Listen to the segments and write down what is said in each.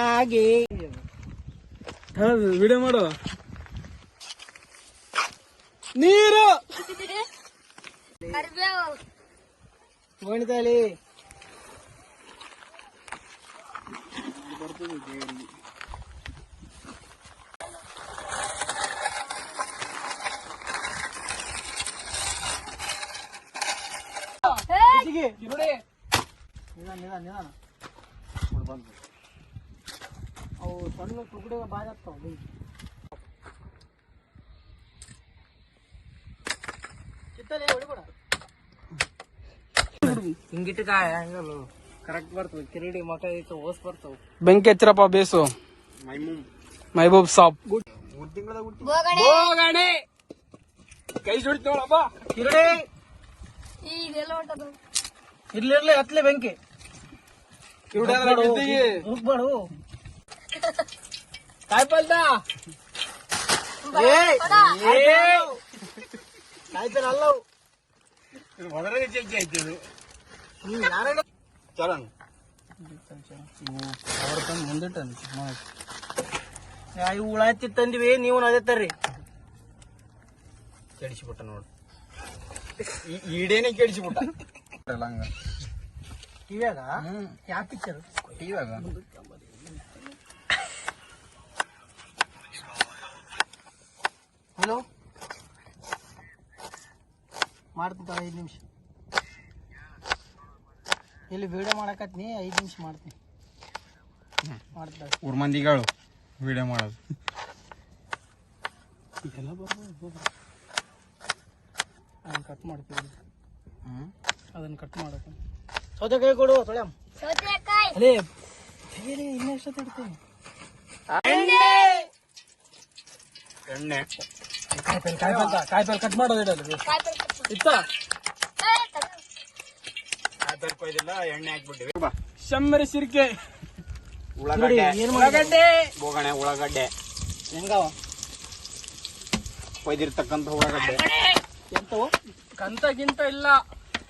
ಹಾಗೆ ವಿಡಿಯೋ ಮಾಡು. ನೀರು ಗೋಣಿತಾಳಿ ನಿಧಾನ ಬಂದು ಅವು ಸಣ್ಣ ತುಗುಡಿಗ ಬಾಯ್ ಆಗ್ತಾವ. ಚಿತ್ತಲೆ ಹೊಡಿಬೇಡ, ಹಿಂಗಿಟ್ಟಕಾಯ ಕರೆಕ್ಟ್ ಬರ್ತವೆ. ಕಿರೀಡಿ ಮಕ ಐತೆ ಓಸ್ ಬರ್ತಾವ. ಬೆಂಕಿ ಹಚ್ಚಿರಪ್ಪ ಬೇಸು. ಮೈಬೂಬ್ ಸಾಬ್ ಬೋಗಣೆ ಕೈ ಸುಡಿತೋಳಪ್ಪ. ಕಿರೀಡಿ ಇರ್ಲಿರ್ಲಿ ಹತ್ಲೆ ಬೆಂಕಿ ರುಬ್ಬೇಡು. ಕಾಯ್ಪಲ್ದ ಕಾಯ್ಪಲ್ ಅಲ್ಲವು ಮುಂದಿಟ್ಟ ಇವು ಉಳಾತಿ ತಂದಿವಿ, ನೀವು ಅದೇ ತರ್ರಿ. ಕೆಡಿಸಿಬಿಟ್ಟ ನೋಡು, ಈಡೇನೆ ಕೆಡಿಸಿಬಿಟ್ಟ. ಹಂಗ ಟಿವ್ಯಾಗ ಯಾವ ಪಿಕ್ಚರ್? ಟಿವ್ಯಾಗ ಹಲೋ ಮಾಡ್ತೀನಿ 5 ನಿಮಿಷ. ಇಲ್ಲಿ ವಿಡಿಯೋ ಮಾಡಕತ್ನಿ, 5 ನಿಮಿಷ ಮಾಡ್ತೀನಿ. ಮಾಡ್ತಾ ಊರ್ ಮಂದಿಗಳು ವಿಡಿಯೋ ಮಾಡೋದು ಎಲ್ಲ ಅದನ್ನ ಕಟ್ ಮಾಡ್ತೀವಿ. ಅದನ್ನ ಕಟ್ ಮಾಡಕ್ಕೆ ಸೌತೆಕಾಯಿ ಕೊಡು ತೊಳೆಯಮ್ಮ. ಅಲೇ ಇನ್ನೂ ಎಷ್ಟೊತ್ತು ಇಡ್ತೀನಿ. ಎಣ್ಣೆ ಕಾಯಿಪಲ್ಲೆ ಕಟ್ ಮಾಡೋದು ಇಡೋದು ಇತ್ತ ಎಣ್ಣೆ ಹಾಕ್ಬಿಟ್ಟಿವಿ. ಶಮ್ಮರಿ ಸಿರ್ಕೆ ಉಳ್ಳಾಗಡ್ಡೆ ಬೋಗಣೆ ಉಳ್ಳಾಗಡ್ಡೆ ಹೆಂಗವ ಕೊಯ್ದಿರ್ತಕ್ಕಂಥ ಉಳ್ಳಾಗಡ್ಡೆ. ಎಂತವು ಕಂತಗಿಂತ ಇಲ್ಲ.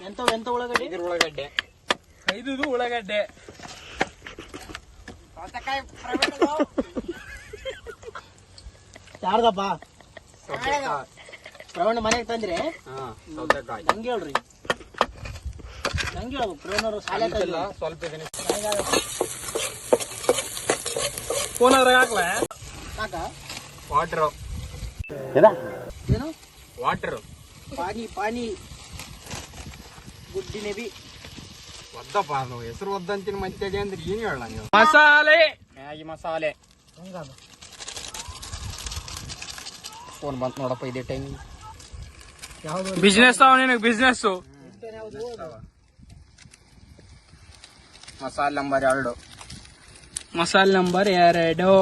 ಎಂತ ಉಳ್ಳಾಗಡ್ಡೆ? ಉಳ್ಳಾಗಡ್ಡೆ ಐದು ಉಳ್ಳಾಗಡ್ಡೆ. ಯಾರ್ದಪ್ಪ? ಪ್ರವೀಣ್ ಮನೆಗೆ ತಂದ್ರಿ? ನಂಗೆ ಹೇಳ್ರಿ, ನಂಗೆ ಹೇಳ್ಬೇಕು. ಪ್ರವೀಣ್ ಶಾಲೆ ಸ್ವಲ್ಪ ಫೋನ್ ಹಾಕ್ಲ ಸಾಕ? ವಾಟರ್ ಏನು ವಾಟರ್ ಪಾನಿ ಗುಡ್ಡಿ ನೆಬಿ ಒದ್ದಪ್ಪ. ಅದು ಹೆಸರು ಒದ್ದಂತಿನ ಮತ್ತೆ ಅಂದ್ರೆ ಏನ್ ಹೇಳ ನೀವು? ಮಸಾಲೆ ಮ್ಯಾಗಿ ಮಸಾಲೆ ಹೆಂಗದ? ಫೋನ್ ಬಂತ ನೋಡಪ್ಪ. ಇದೇ ಟೈಮ್ ಯಾವ್ದು ಬಿಸ್ನೆಸ್ ನಿನಗೆ ಬಿಸ್ನೆಸ್. ಮಸಾಲೆ ನಂಬರ್ 2. ಮಸಾಲೆ ನಂಬರ್ 2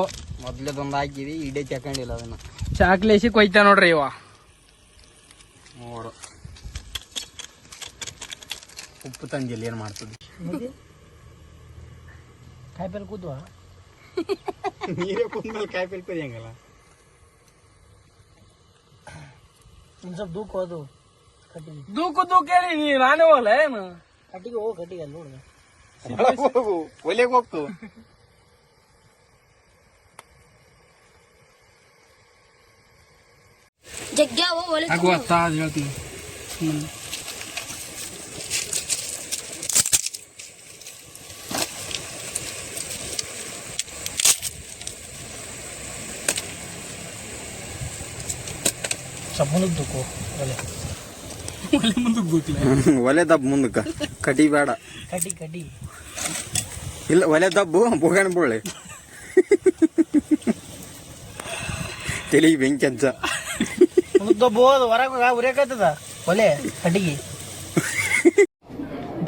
ಮೊದ್ಲೇದೊಂದು ಹಾಕಿವಿ, ಇಡೇ ತಕೊಂಡಿಲ್ಲ ಅದನ್ನ. ಚಾಕ್ಲೇಸಿ ಕೊಯ್ತಾ ನೋಡ್ರಿ ಇವ. ನೋಡು ಉಪ್ಪು ತಂದಿಲ್ಲ, ಏನ್ ಮಾಡ್ತದೆ? ಕಾಯಿಪಲ್ಲೆ ಕೂದ್ವಾ? ನೀರೇ ಕುಂದ್ಮೇಲೆ ಕಾಯಿಪಲ್ಲೆ ಕುದಿಯಂಗಲ್ಲ. ಇನ್ ಸ್ವಲ್ಪ ದೂಕು ಅದು ಕಟ್ಟಿಗೆ ದೂಕು ಹೇಳಿ ನೀ ನಾನೇ ಹೋಗಲ್ಲ ಏನು? ಕಟ್ಟಿಗೆ ಹೋಗು, ಕಟ್ಟಿಗೆ ಅಲ್ಲಿ ನೋಡಿದೆ ಹೋಗು ಒಲೆಗೆ ಹೋಗ್ತು. ಹೇಳ್ತೀನಿ. ಮುಂದಕ್ಕೆ ದೂಕು ಒಲೆ ಮುಂದಕ್ಕೆ ದೂಕ್ಲ ಒಲೆ ದಬ್ಬ ಮುಂದಕ್ಕ ಕಟಿ ಬೇಡ. ಕಟಿ ಇಲ್ಲ ಒಲೆ ದಬ್ಬು ಬೋಗಣ ಬೀಳಿ ತೆಲಿಗೆ ಬೆಂಕಿ ಹಚ್ಚ. ಮುದ್ದಬೋದು ಹೊರಗೆ ಉರಿಯಾಕತ್ತದ ಒಲೆ ಕಟ್ಟಿಗೆ.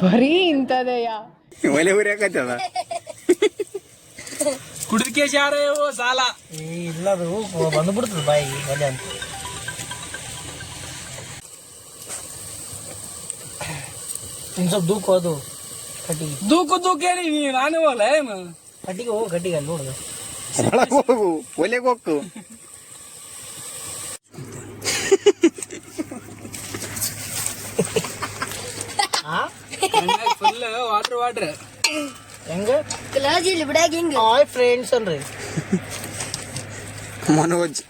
ಬರೀ ಇಂಥದೆಯ ಒಲೆ ಉರಿಯಾಕತ್ತದ. ಕುಡಿದಕ್ಕೆ ಸಾಲ ಇಲ್ಲದು ಬಂದ್ಬಿಡ್ತದ ಬಾಯಿಗೆ ಒಲೆ ಅಂತ. ಇನ್ ಸ್ವಲ್ಪ ದೂಕು ಅದು ಕಟ್ಟಿಗೆ ದೂಕು ಹೇಳಿ ನೀ ನಾನೇ ಹೋಗಲ್ಲ ಏನು? ಕಟ್ಟಿಗೆ ಹೋಗು, ಕಟ್ಟಿಗೆ ಅಲ್ಲಿ ನೋಡುದು ಹೋಗು ಒಲೆಗೆ ಹೋಗ್ತು. ಫುಲ್ ವಾಟರ್ ಹೆಂಗ ಕ್ಲಾಸ್ ಇಲ್ಲಿ ಬಿಡಾಕ ಹಿಂಗ ಹಾಯ್ ಫ್ರೆಂಡ್ಸ್ ಅನ್ರಿ. ಮನೋಜ್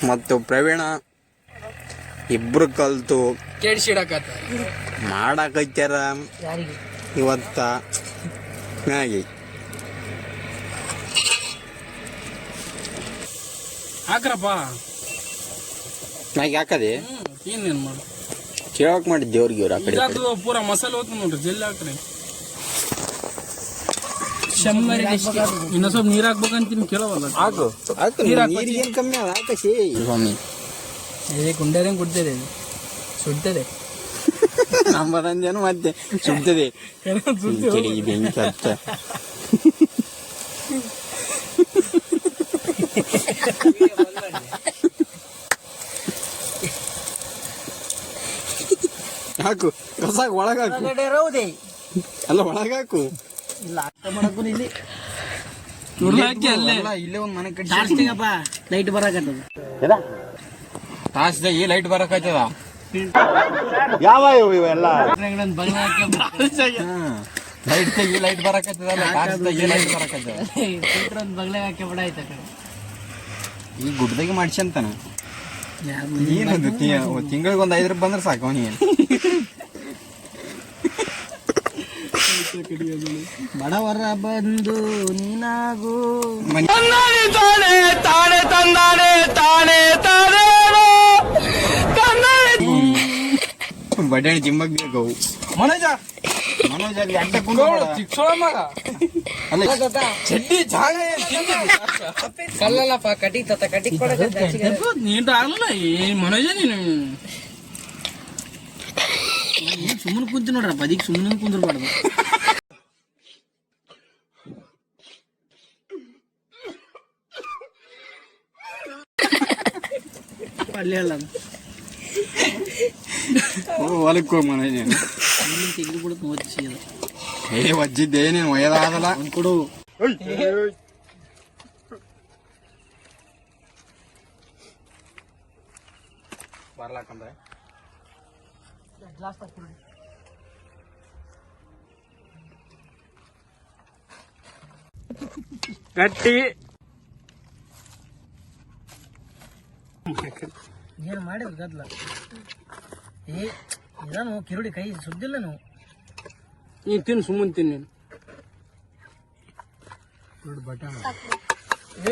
ಮತ್ತು ಪ್ರವೀಣ ಇಬ್ರು ಕಲ್ತು ಕೆಡ್ಸಿಡಕತ್ತ ಮಾಡಾಕೈತ್ಯಾರ ಯಾರಿಗೆ ಇವತ್ತ ಮ್ಯಾಗಿ ಹಾಕ್ರಪ್ಪ. ಮ್ಯಾಗಿ ಹಾಕದೆ ಏನೇನ್ ಮಾಡು ಕೇಳಕ್ ಮಾಡಿ ದೇವ್ರಿಗೆ ಇವ್ರು ಆ ಕಡೆ ಈ ಕಡೆ. ಇದಾಗ್ತದ ಪೂರ ಮಸಾಲೆ ಹೋಗ್ತದ ನೋಡ್ರಿ ಜಲ್ದಿ ಹಾಕ್ರಿ. ಶಮ್ಮರಿ ಇನ್ನ ಸ್ವಲ್ಪ ನೀರ್ ಹಾಕ್ಬೇಕಂತೀನಿ ಕೇಳವಲ್ಲ. ಹಾಕು ಹಾಕು ನೀರ್ ಹಾಕು. ನೀರಿಗೇನು ಕಮ್ಮಿ ಅದ ಹಾಕಸಿ ಸ್ವಾಮಿ ಗುಂಡೇರಂಗ್ ಕುಡ್ತದೆ ಸುಡ್ತದೆ. ನಂಬದಂದೇನು ಮತ್ತೆ ಸುಡ್ತದೆ ಕೆಳಗೆ ಬೆಂಕಿ ಹತ್ತ. ಹಾಕು ಕಸ ಒಳಗಾಕು ರೌದೆ ಅಲ್ಲ ಒಳಗಾಕು. ಇಲ್ಲ ಅರ್ಥ ಮಾಡಕ್ಕೂ ಇಲ್ಲಿ ಉರ್ಲಾಕಿ ಅಲ್ಲೇ ಇಲ್ಲೇ ಒಂದ್ ಮನೆ ಕಟ್ಟಿ ಜಾಸ್ತಿಗಪ್ಪ ಲೈಟ್ ಬರಾಕತ್ತದ. ತಾಸ್ದಾಗಿ ಲೈಟ್ ಬರಕೈತದ. ಲೈಟ್ ತೆಗಿ ಲೈಟ್ ಬರಕೈತದಲ್ಲ ತಾಸ್ದಾಗಿ ಲೈಟ್ ಬರಕೈತದ. ಬಗ್ಲಾಗ ಹಾಕಿ ಬಿಡ ಆಯ್ತ ಈ ಗುಡ್ಡದಾಗಿ ಮಾಡ್ಸಂತಾನ ಏನದು ತಿಂಗಳಿಗೆ ಒಂದ್ 5 ರೂಪಾಯಿ ಬಂದ್ರೆ ಸಾಕು ಅವನಿಗೆ. ಬಡವರ ಬಂದು ನೀನಾಗು ಬಡ್ಯಾಣಿ ಜಿಮ್ಮಗ್ ಬೇಕು ಮನೋಜ ಮನೋಜ್ ಅಲ್ಲಿ ಅಡ್ಡ ಕುಂಡ್ರು ಚಿಕ್ಸೋಳ ಮಗ ಅಲ್ಲ ಚಡ್ಡಿ ಜಾಗ ಕಲ್ಲಲ್ಲಪ್ಪ ಕಟಿ ತತ್ತ ಕಟಿ ನೀನ್ ಆಗಲ್ಲ ಏ ಮನೋಜ ನೀನು ಸುಮ್ಮನೆ ಕುಂತಿ ನೋಡ್ರಪ್ಪ ಅದಕ್ಕೆ ಸುಮ್ಮನೆ ಕುಂದ್ರಬಾರ್ದು. ಅಲ್ಲೇ ಅಲ್ಲ ಹೊಲಕ್ಕೆ ಹೋಗಿ ಮನೋಜ್ ತೆಗೆದು ಬಿಡುತ್ತೆ ಓದಿಸಿ ಅದು ಏ ವಜ್ಜಿದ್ದೆ ನೀನು ಒಯ್ಯದಾಗಲ್ಲ ಕೊಡು. ಬರ್ಲಾಕಂದ್ರೆ ಗಟ್ಟಿ ಏನು ಮಾಡಿದ್ರು ಗದ್ಲ ಏ ಇದಾನು ಕಿರುಡಿ ಕೈ ಸುದ್ದಿಲ್ಲ ನೀವು. ನೀನ್ ತಿನ್ನು ಸುಮ್ಮನೆ ತಿನ್ನು ನೀನು.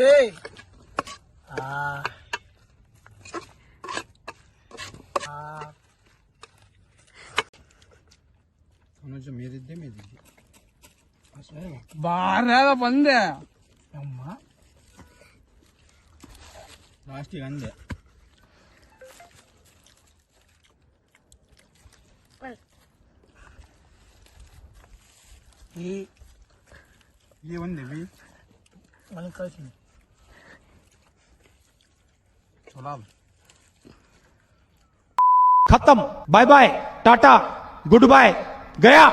ಏಯ್ ಮನೋಜ್ ಮೇರಿದ್ದೆ ಬಾರ್ಯಾಗ ಬಂದೆ ಅಮ್ಮ ಲಾಸ್ಟಿಗೆ ಅಂದೆ ಈ ಒಂದೇ ಮನೆ ಕಳ್ತೀನಿ ಚಲೋ खत्म bye bye tata goodbye गया।